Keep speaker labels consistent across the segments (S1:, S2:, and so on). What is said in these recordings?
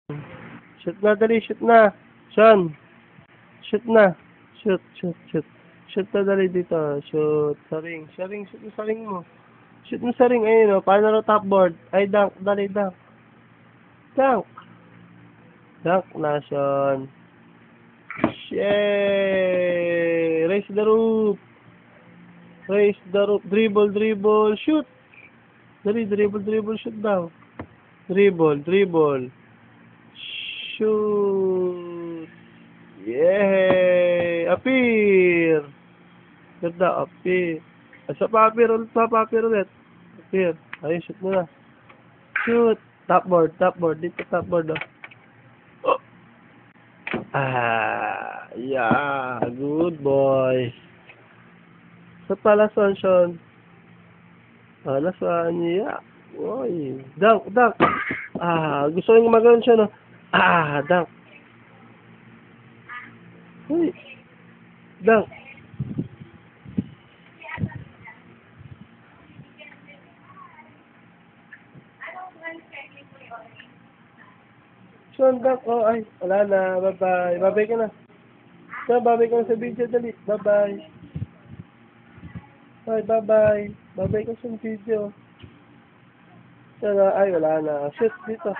S1: Shoot na, dali, shoot na. Sean. Shoot na. Shoot, shoot, shoot. Shoot na, dali dito. Shoot. Saring. Saring, shoot mo saring mo. Shoot mo saring. Ayun o. Paano na top board? Ay, dunk. Dali, dunk. Dunk. Dunk na, Sean. Yay! Raise the roof. Raise the roof. Dribble, dribble. Shoot. Dali, dribble, dribble. Shoot daw. Dribble, dribble. Shoot! Yay! Appear! Ganda, appear. Asa pa appear ulit, appear ulit. Appear. Ayun, shoot mo na. Shoot! Top board. Dito top board, oh. Ah, yeah. Good boy. Sa last one, Sean. Last one, yeah. Oy. Dunk. Gusto rin gumagano'n siya, no? Dunk. Uy. Dunk. Sean, dunk. Oh, ay. Wala na. Bye-bye. Bye-bye ka na. Bye-bye ka na sa video. Dali. Bye-bye. Bye-bye. Bye-bye ka sa video. Sana, ay, wala na. Shoot, dito.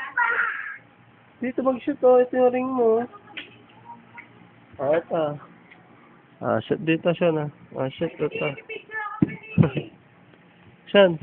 S1: Dito mag-shoot, oh. Ito yung ring mo. Ito. Shoot dito siya na. Shoot dito. Sean.